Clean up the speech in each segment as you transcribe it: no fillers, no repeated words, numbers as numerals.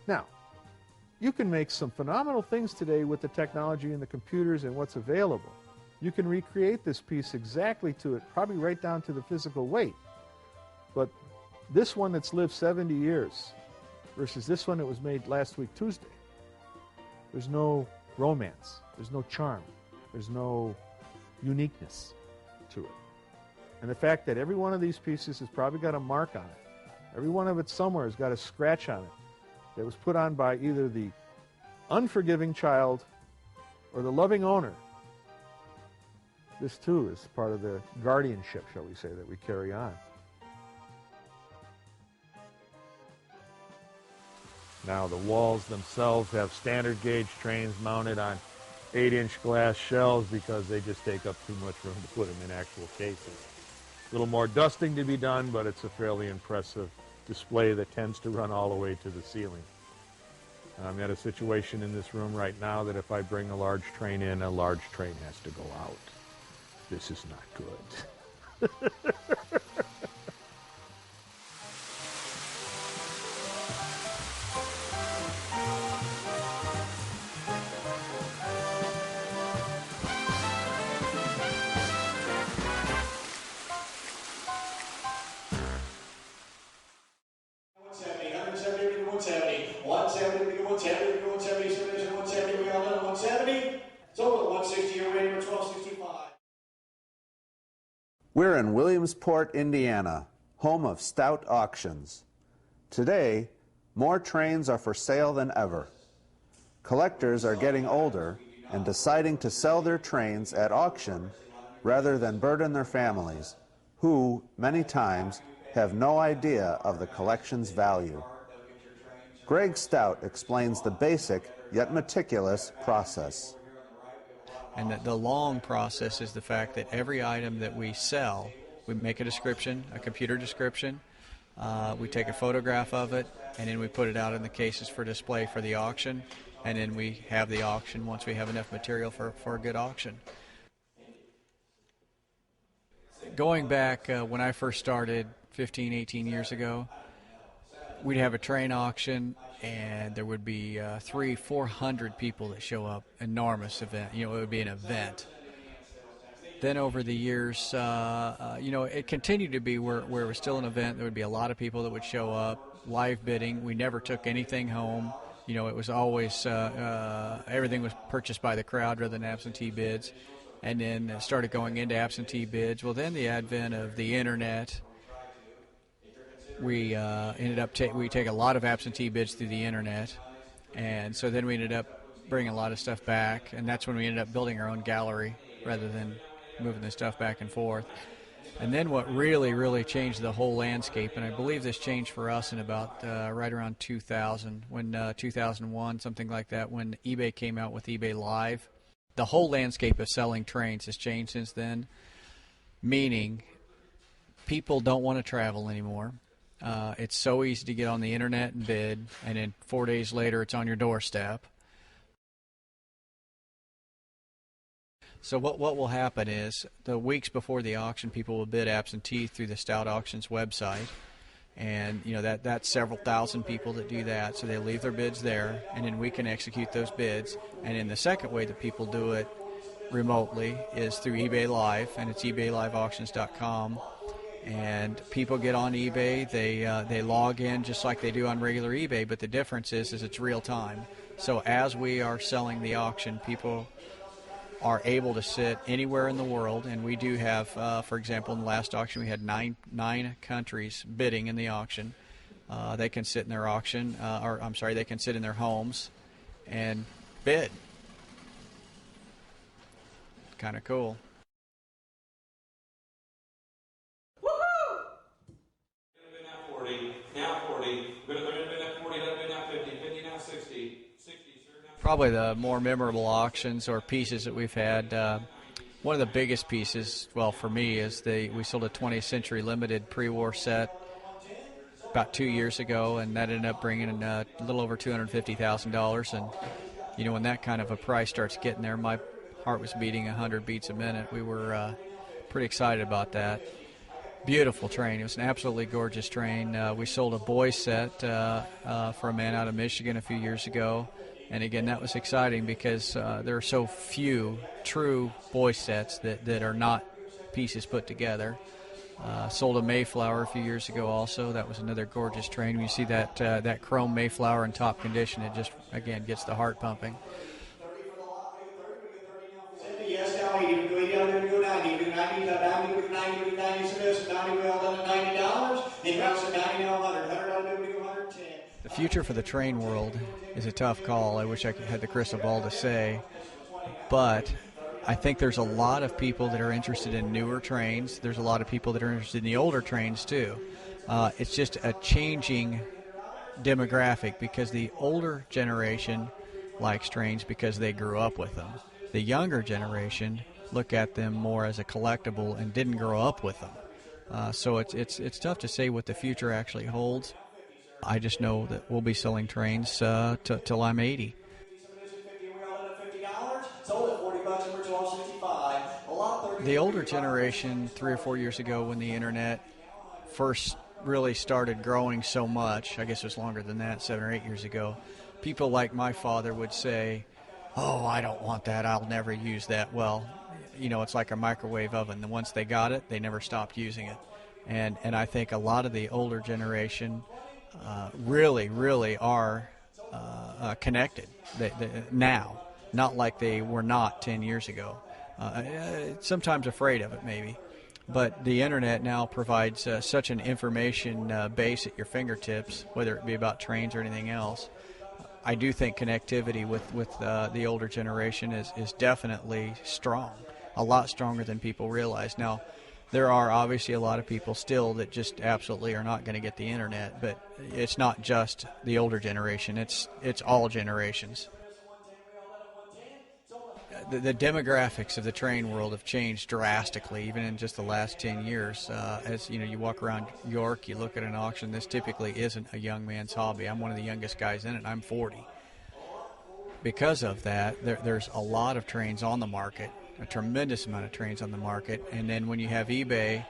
Now, you can make some phenomenal things today with the technology and the computers and what's available. You can recreate this piece exactly to it, probably right down to the physical weight. But this one that's lived 70 years versus this one that was made last week Tuesday, there's no romance, there's no charm, there's no uniqueness to it. And the fact that every one of these pieces has probably got a mark on it, every one of it somewhere has got a scratch on it that was put on by either the unforgiving child or the loving owner. This too is part of the guardianship, shall we say, that we carry on. Now the walls themselves have standard gauge trains mounted on 8-inch glass shelves because they just take up too much room to put them in actual cases. A little more dusting to be done, but it's a fairly impressive display that tends to run all the way to the ceiling. I'm at a situation in this room right now that if I bring a large train in, a large train has to go out. This is not good. We're in Williamsport, Indiana, home of Stout Auctions. Today, more trains are for sale than ever. Collectors are getting older and deciding to sell their trains at auction rather than burden their families, who, many times, have no idea of the collection's value. Greg Stout explains the basic yet meticulous process. And the long process is the fact that every item that we sell, we make a description, a computer description, we take a photograph of it, and then we put it out in the cases for display for the auction, and then we have the auction once we have enough material for a good auction. Going back when I first started 15, 18 years ago, we'd have a train auction, and there would be 300-400 people that show up. Enormous event. It would be an event. Then over the years, it continued to be where it was still an event. There would be a lot of people that would show up, live bidding. We never took anything home. It was always, everything was purchased by the crowd rather than absentee bids. And then it started going into absentee bids. Well, then the advent of the Internet, we ended up we take a lot of absentee bids through the Internet, and so then we ended up bringing a lot of stuff back, and that's when we ended up building our own gallery rather than moving the stuff back and forth. And then what really changed the whole landscape, and I believe this changed for us in about right around 2000, when 2001, something like that, when eBay came out with eBay Live. The whole landscape of selling trains has changed since then, meaning people don't want to travel anymore. It's so easy to get on the Internet and bid, and then 4 days later it's on your doorstep. So what will happen is the weeks before the auction, people will bid absentee through the Stout Auctions website, and that's several thousand people that do that. So they leave their bids there, and then we can execute those bids. And then the second way that people do it remotely is through eBay Live, and it's eBayLiveAuctions.com. And people get on eBay, they log in just like they do on regular eBay, but the difference is it's real time. So as we are selling the auction, people are able to sit anywhere in the world, and we do have, for example, in the last auction we had nine countries bidding in the auction. They can sit in their auction, they can sit in their homes and bid. Kind of cool. Probably the more memorable auctions or pieces that we've had. One of the biggest pieces, well, for me, is we sold a 20th Century Limited pre-war set about 2 years ago, and that ended up bringing in a little over $250,000. And when that kind of a price starts getting there, my heart was beating 100 beats a minute. We were pretty excited about that. Beautiful train. It was an absolutely gorgeous train. We sold a boy set for a man out of Michigan a few years ago. And again, that was exciting because there are so few true boy sets that are not pieces put together. Sold a Mayflower a few years ago also. That was another gorgeous train. When you see that chrome Mayflower in top condition, it just, again, gets the heart pumping. Yes, now 80, we go 80, I'm going to go 90, we do 90, down, we do 90, we do 90, so this, 90, we all done at $90, then rounds at 90, now 100, $100, we go 110. The future for the train world is a tough call. I wish I had the crystal ball to say, but I think there's a lot of people that are interested in newer trains. There's a lot of people that are interested in the older trains too. It's just a changing demographic because the older generation likes trains because they grew up with them. The younger generation look at them more as a collectible and didn't grow up with them. So it's tough to say what the future actually holds. I just know that we'll be selling trains till I'm 80. The older generation, 3 or 4 years ago when the internet first really started growing so much, I guess it was longer than that, 7 or 8 years ago, people like my father would say, "Oh, I don't want that. I'll never use that." Well, it's like a microwave oven. And once they got it, they never stopped using it. And I think a lot of the older generation really are connected now, not like they were not 10 years ago. Sometimes afraid of it, maybe. But the internet now provides such an information base at your fingertips, whether it be about trains or anything else. I do think connectivity with the older generation is definitely strong, a lot stronger than people realize. Now, there are obviously a lot of people still that just absolutely are not going to get the internet, but it's not just the older generation, it's all generations. The demographics of the train world have changed drastically, even in just the last 10 years. As you walk around York, you look at an auction, this typically isn't a young man's hobby. I'm one of the youngest guys in it, and I'm 40. Because of that, there's a lot of trains on the market, a tremendous amount of trains on the market. And then when you have eBay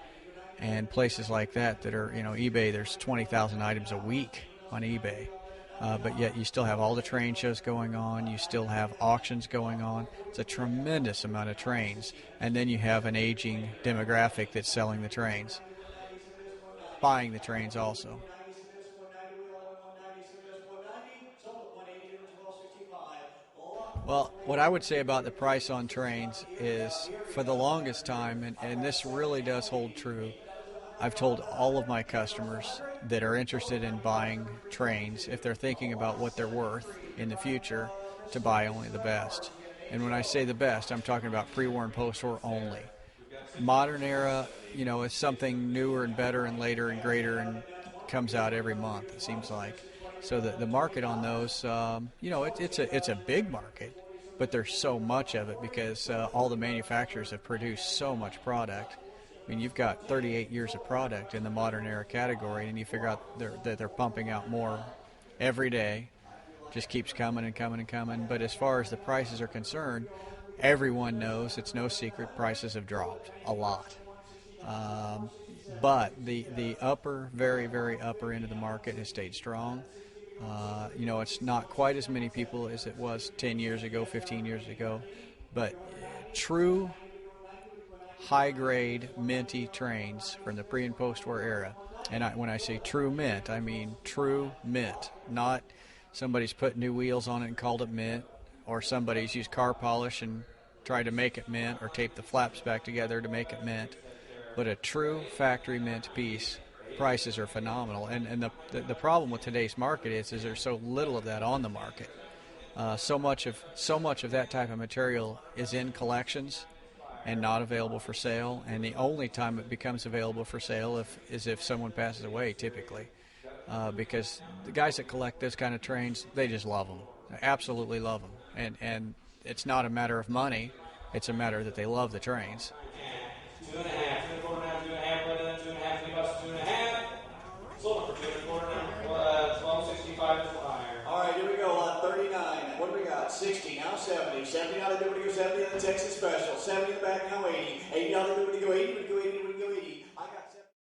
and places like that are, eBay, there's 20,000 items a week on eBay. But yet you still have all the train shows going on. You still have auctions going on. It's a tremendous amount of trains. And then you have an aging demographic that's selling the trains, buying the trains also. Well, what I would say about the price on trains is for the longest time, and this really does hold true, I've told all of my customers that are interested in buying trains, if they're thinking about what they're worth in the future, to buy only the best. And when I say the best, I'm talking about pre-war and post-war only. Modern era, is something newer and better and later and greater and comes out every month, it seems like. So the market on those, it's a big market, but there's so much of it because all the manufacturers have produced so much product. I mean, you've got 38 years of product in the modern era category, and you figure out that they're pumping out more every day. Just keeps coming and coming and coming. But as far as the prices are concerned, everyone knows, it's no secret, prices have dropped a lot. But the upper, very, very upper end of the market has stayed strong. It's not quite as many people as it was 10 years ago, 15 years ago, but true high-grade minty trains from the pre- and post-war era. And when I say true mint, I mean true mint, not somebody's put new wheels on it and called it mint, or somebody's used car polish and tried to make it mint, or taped the flaps back together to make it mint. But a true factory mint piece, prices are phenomenal. And the problem with today's market is there's so little of that on the market. So much of that type of material is in collections and not available for sale, and the only time it becomes available for sale is if someone passes away, typically, because the guys that collect this kind of trains, they just love them. They absolutely love them, and it's not a matter of money, it's a matter that they love the trains. 2.5, 2.25, 2.5, 2.5, sold for 12.65 to fire. All right, here we go. 39. What do we got? 60 now, 70. 70 now, they're going to go 70 on the Texas Special. 70 in the back now, 80. 80 now, they're going to go 80.